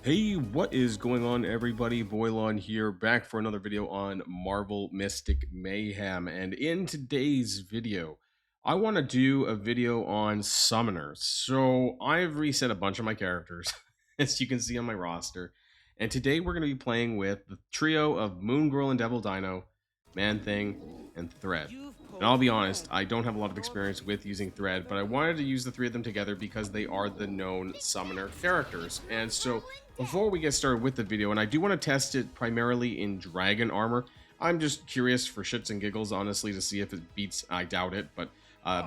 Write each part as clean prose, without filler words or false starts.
Hey, what is going on, everybody? Boilon here, back for another video on Marvel Mystic Mayhem. And in today's video, I want to do a video on summoners. So I've reset a bunch of my characters, as you can see on my roster. And today we're going to be playing with the trio of Moon Girl and Devil Dino, Man Thing, and Thread. And I'll be honest, I don't have a lot of experience with using Thread, but I wanted to use the three of them together because they are the known summoner characters. And so before we get started with the video, and I do want to test it primarily in dragon armor, I'm just curious for shits and giggles, honestly, to see if it beats, I doubt it, but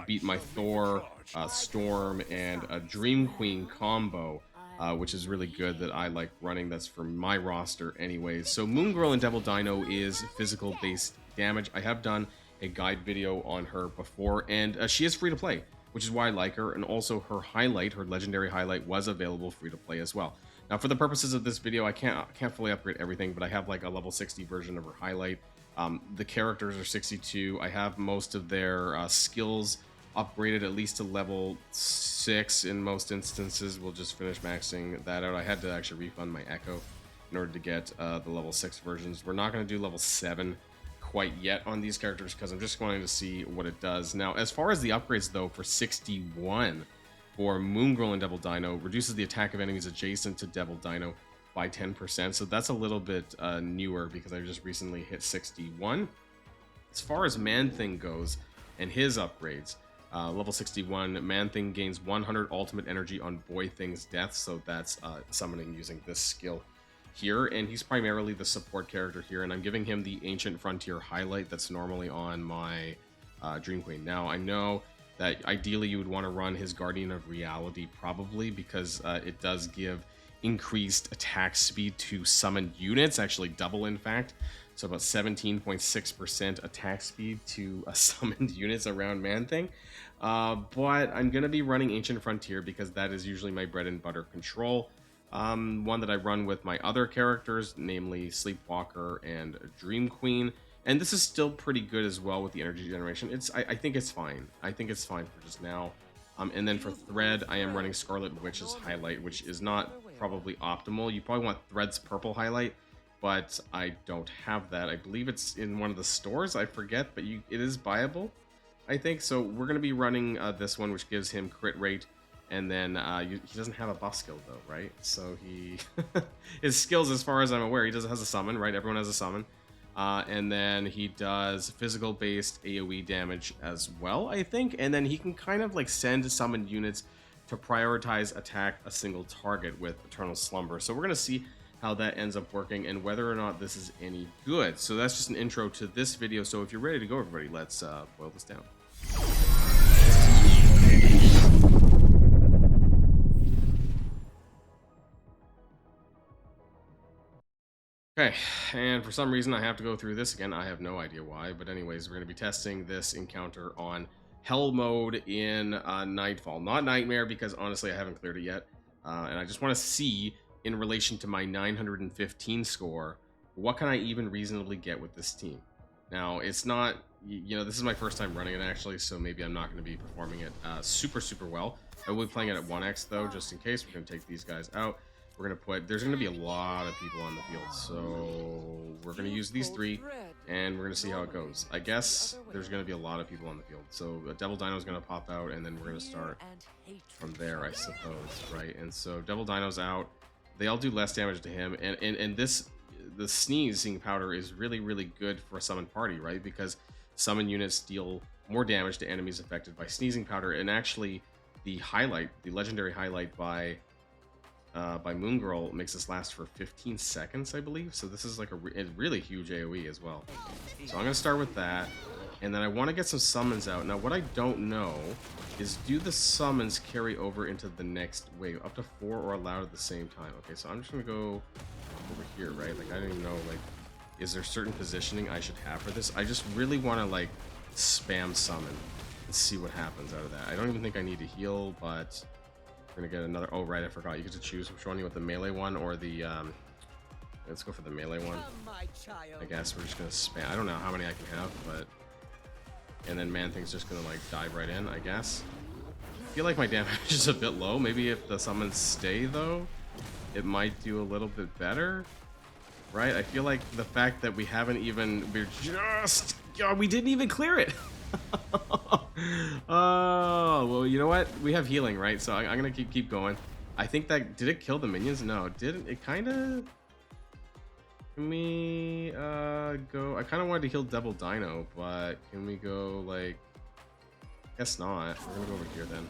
beat my Thor, Storm, and a Dream Queen combo, which is really good that I like running. That's for my roster anyways. So Moon Girl and Devil Dino is physical based damage. I have done a guide video on her before, and she is free to play, which is why I like her. And also her highlight, her legendary highlight, was available free to play as well. Now, for the purposes of this video, I can't fully upgrade everything, but I have like a level 60 version of her highlight. The characters are 62. I have most of their skills upgraded at least to level 6 in most instances. We'll just finish maxing that out. I had to actually refund my Echo in order to get the level 6 versions. We're not going to do level 7 quite yet on these characters because I'm just wanting to see what it does. Now, as far as the upgrades though, for 61 for Moon Girl and Devil Dino, reduces the attack of enemies adjacent to Devil Dino by 10%. So that's a little bit newer because I just recently hit 61. As far as Man Thing goes and his upgrades, level 61, Man Thing gains 100 ultimate energy on Boy Thing's death. So that's summoning using this skill here, and he's primarily the support character here, and I'm giving him the Ancient Frontier highlight that's normally on my Dream Queen. Now, I know that ideally you would want to run his Guardian of Reality probably because it does give increased attack speed to summoned units, actually double in fact, so about 17.6% attack speed to summoned units around Man Thing. But I'm going to be running Ancient Frontier because that is usually my bread and butter control. One that I run with my other characters, namely Sleepwalker and Dream Queen. And this is still pretty good as well with the energy generation. I think it's fine. I think it's fine for just now. And then for Thread, I am running Scarlet Witch's highlight, which is not probably optimal. You probably want Thread's purple highlight, but I don't have that. I believe it's in one of the stores. I forget, but it is buyable, I think. So we're going to be running this one, which gives him crit rate. And then he doesn't have a buff skill though, right? So his skills, as far as I'm aware, he has a summon, right? Everyone has a summon. And then he does physical based AoE damage as well, I think. And then he can kind of like send summoned units to prioritize attack a single target with Eternal Slumber. So we're going to see how that ends up working and whether or not this is any good. So that's just an intro to this video. So if you're ready to go, everybody, let's boil this down. Okay, and for some reason I have to go through this again. I have no idea why, but anyways, we're going to be testing this encounter on Hell mode in Nightfall. Not Nightmare, because honestly I haven't cleared it yet. And I just want to see, in relation to my 915 score, what can I even reasonably get with this team. Now, it's not, this is my first time running it actually, so maybe I'm not going to be performing it super well. I will be playing it at 1x though, just in case. We're going to take these guys out. We're going to put, there's going to be a lot of people on the field, so we're going to use these three, and we're going to see how it goes. I guess there's going to be a lot of people on the field, so Devil Dino is going to pop out, and then we're going to start from there, I suppose, right? And so Devil Dino's out. They all do less damage to him, and the Sneezing Powder is really good for a summon party, right? Because summon units deal more damage to enemies affected by Sneezing Powder, and actually the highlight, the legendary highlight by Moon Girl makes this last for 15 seconds, I believe. So this is like a really huge AoE as well. So I'm going to start with that. And then I want to get some summons out. Now, what I don't know is, do the summons carry over into the next wave? Up to 4 or allowed at the same time. Okay, so I'm just going to go over here, right? Like, I don't even know, like, is there certain positioning I should have for this? I just really want to, like, spam summon and see what happens out of that. I don't even think I need to heal, but we're gonna get another. Oh right, I forgot. You get to choose which one you want, the melee one or the let's go for the melee one. I guess we're just gonna spam. I don't know how many I can have, but and then Man Thing's just gonna like dive right in, I guess. I feel like my damage is a bit low. Maybe if the summons stay though, it might do a little bit better, right? I feel like the fact that we haven't even, we didn't even clear it. Oh, well, you know what? We have healing, right? So I'm gonna keep going. I think that, did it kill the minions? No, it didn't. It kind of, can we go, I kind of wanted to heal double dino, but can we go like, guess not. We're gonna go over here then.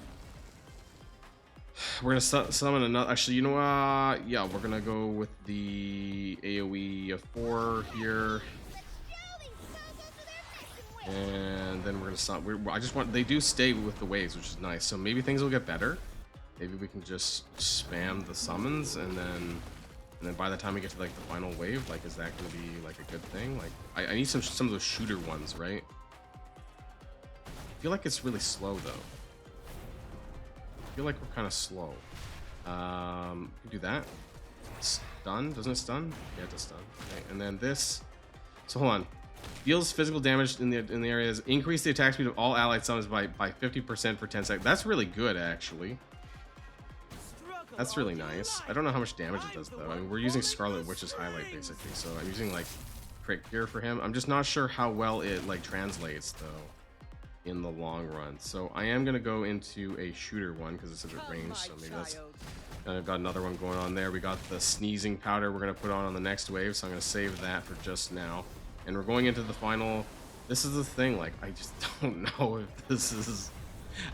We're gonna summon another, actually, you know what? Yeah, we're gonna go with the AoE of 4 here. And then we're gonna stop. I just want, they do stay with the waves, which is nice. So maybe things will get better. Maybe we can just spam the summons, and then by the time we get to like the final wave, like, is that gonna be like a good thing? Like, I need some of those shooter ones, right? I feel like it's really slow though. I feel like we're kind of slow. We do that. Stun, doesn't it stun? Yeah, it does stun. Okay, and then this. So hold on. Deals physical damage in the areas. Increase the attack speed of all allied summons by 50% for 10 seconds. That's really good, actually. That's really nice. I don't know how much damage it does though. I mean, we're using Scarlet Witch's highlight basically, so I'm using like crit gear for him. I'm just not sure how well it like translates though in the long run. So I am gonna go into a shooter one because it's at range. So maybe that's. And I've got another one going on there. We got the sneezing powder we're gonna put on the next wave. So I'm gonna save that for just now. And we're going into the final. This is the thing, like, I just don't know if this is,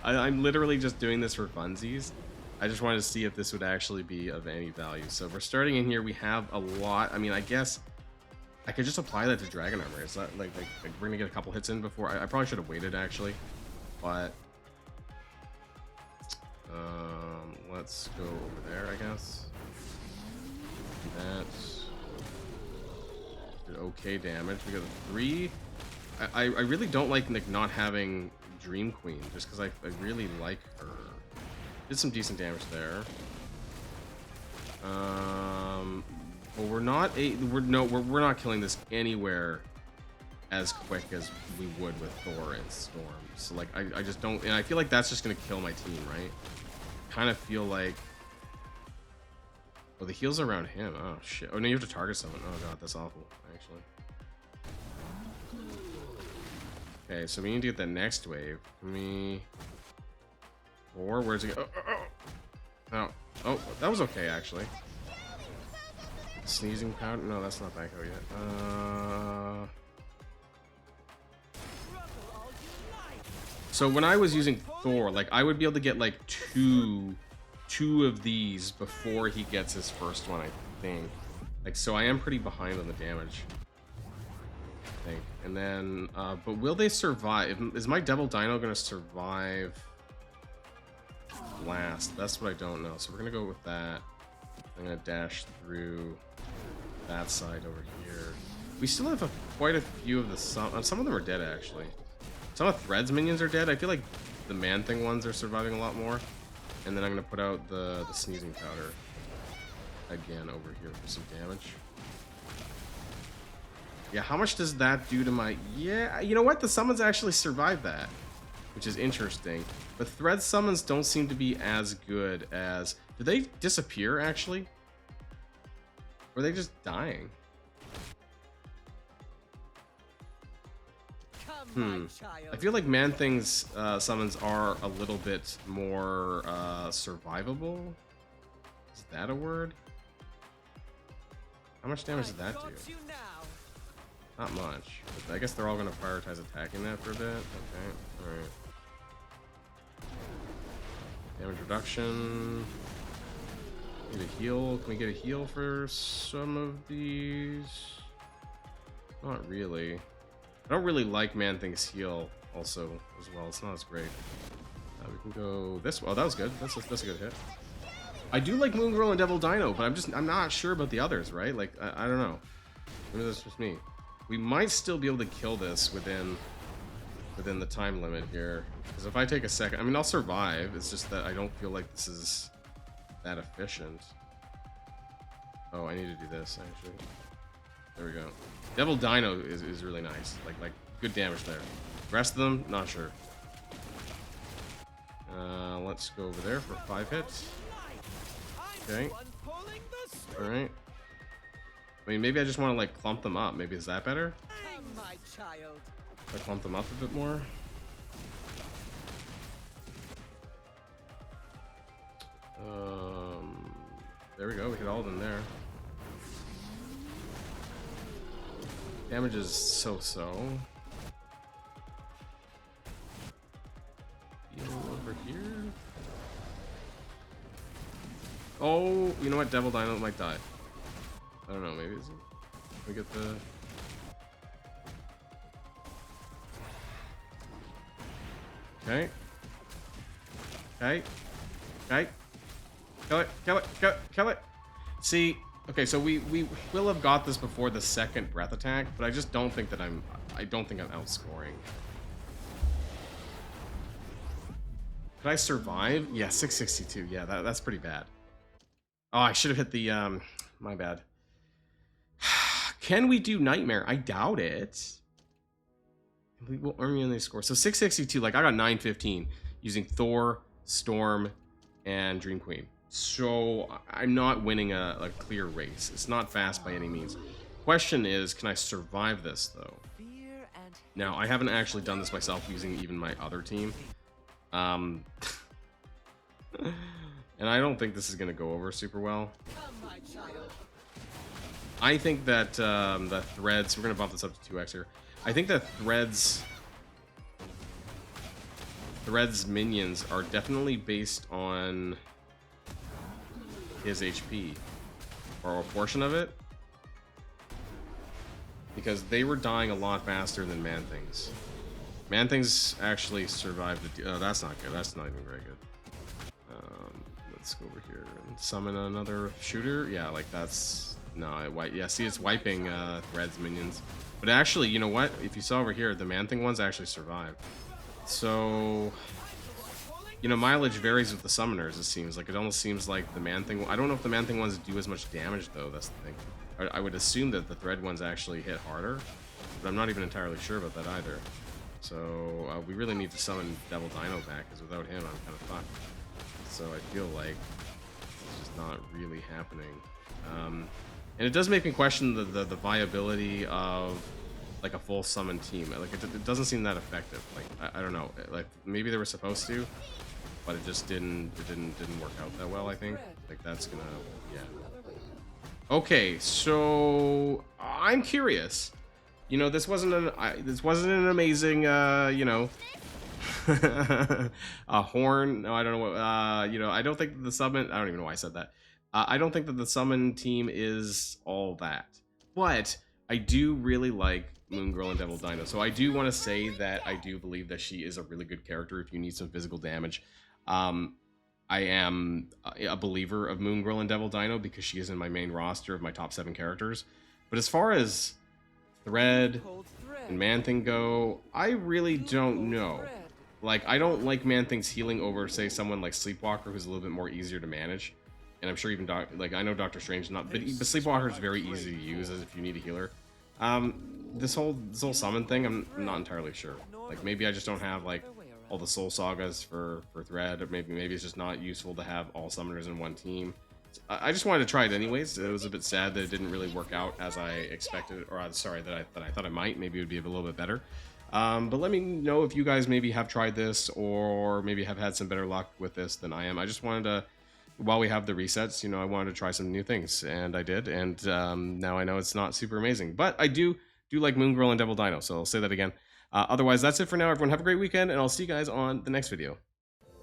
I'm literally just doing this for funsies. I just wanted to see if this would actually be of any value. So we're starting in here. We have a lot. I mean, I guess I could just apply that to Dragon Armor. Is that like we're gonna get a couple hits in before? I probably should have waited actually, but let's go over there, I guess. That's did okay damage. We got a 3. I really don't like not having Dream Queen just because I really like her. Did some decent damage there. But we're not killing this anywhere as quick as we would with Thor and Storm. So like I just don't, and I feel like that's just gonna kill my team, right? Kind of feel like, oh, the heal's around him. Oh shit. Oh no, you have to target someone. Oh god, that's awful actually. Okay, so we need to get that next wave. Or where's it go? Oh, that was okay actually. Sneezing powder? No, that's not Banco yet. So when I was using Thor, like I would be able to get like two of these before he gets his first one, I think. Like, so I am pretty behind on the damage, I think. And then, but will they survive? Is my Devil Dino gonna survive last? That's what I don't know. So we're gonna go with that. I'm gonna dash through that side over here. We still have quite a few of the some of them are dead actually. Some of Thread's minions are dead. I feel like the Man-Thing ones are surviving a lot more. And then I'm gonna put out the sneezing powder again over here for some damage. Yeah, how much does that do to my... Yeah, you know what? The summons actually survive that, which is interesting. But Thread summons don't seem to be as good as... Do they disappear, actually? Or are they just dying? I feel like Man-Thing's summons are a little bit more survivable. Is that a word? How much damage did that do? Not much. But I guess they're all going to prioritize attacking that for a bit. Okay, alright. Damage reduction. Need a heal. Can we get a heal for some of these? Not really. I don't really like Man-Thing's heal also as well. It's not as great. We can go this. Oh, that was good. That's a good hit. I do like Moon Girl and Devil Dino, but I'm not sure about the others, right? Like I don't know. Maybe that's just me. We might still be able to kill this within the time limit here. Because if I take a second, I mean I'll survive. It's just that I don't feel like this is that efficient. Oh, I need to do this actually. There we go. Devil Dino is really nice. Like good damage there. The rest of them, not sure. Let's go over there for 5 hits. Okay. Alright. I mean, maybe I just want to, like, clump them up. Maybe is that better? My child. If I clump them up a bit more. There we go. We hit all of them there. Damage is so-so. Over here. Oh, you know what? Devil Dino might die. I don't know. Maybe is it? We get the. Okay. Okay. Okay. Kill it. Kill it. Kill it. Kill it. See. Okay, so we will have got this before the second breath attack, but I just don't think that I don't think I'm outscoring. Could I survive? Yeah, 662. Yeah, that's pretty bad. Oh, I should have hit the my bad. Can we do Nightmare? I doubt it. We will earn me on these scores. So 662, like I got 915 using Thor, Storm, and Dream Queen. So I'm not winning a clear race. It's not fast by any means. Question is, can I survive this though? Now, I haven't actually done this myself using even my other team. And I don't think this is going to go over super well. I think that the threads, we're going to bump this up to 2x here. I think that threads minions are definitely based on his HP, or a portion of it, because they were dying a lot faster than Man-Things. Man-Things actually survived the... Oh, that's not good. That's not even very good. Let's go over here and summon another shooter. Yeah, like that's... No, yeah, see, it's wiping Thread's minions. But actually, you know what? If you saw over here, the Man-Thing ones actually survived. So... You know, mileage varies with the summoners, it seems. Like, it almost seems like the Man-Thing... I don't know if the Man-Thing ones do as much damage, though. That's the thing. I would assume that the Thread ones actually hit harder. But I'm not even entirely sure about that either. So, we really need to summon Devil Dino back, because without him, I'm kind of fucked. So, I feel like it's just not really happening. And it does make me question the viability of like a full summon team. Like it doesn't seem that effective. Like I don't know. Like maybe they were supposed to, but it just didn't work out that well. I think like that's gonna Okay, so I'm curious. You know, this wasn't an amazing you know a horn. No, I don't know what. You know, I don't think that the summon. I don't even know why I said that. I don't think that the summon team is all that, but I do really like Moon Girl and Devil Dino. So I do want to say that I do believe that she is a really good character if you need some physical damage. I am a believer of Moon Girl and Devil Dino because she is in my main roster of my top 7 characters. But as far as Thread and Man-Thing go, I really don't know. Like, I don't like Man-Thing's healing over, say, someone like Sleepwalker, who's a little bit more easier to manage. And I'm sure even I know Doctor Strange not, but Sleepwalker is very easy to use as if you need a healer. This whole summon thing, I'm not entirely sure. Like maybe I just don't have like all the soul sagas for Thread, or maybe it's just not useful to have all summoners in one team. I just wanted to try it anyways. It was a bit sad that it didn't really work out as I expected, or sorry, that I thought it might. Maybe it would be a little bit better. But let me know if you guys maybe have tried this or maybe have had some better luck with this than I am. I just wanted to, while we have the resets, you know, I wanted to try some new things, and I did, and now I know it's not super amazing, but I do like Moon Girl and Devil Dino, so I'll say that again. Otherwise, that's it for now. Everyone have a great weekend, and I'll see you guys on the next video.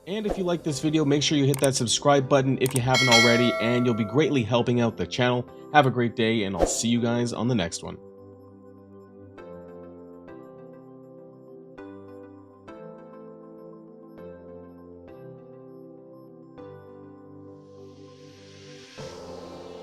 And if you like this video, make sure you hit that subscribe button if you haven't already, and you'll be greatly helping out the channel. Have a great day, and I'll see you guys on the next one.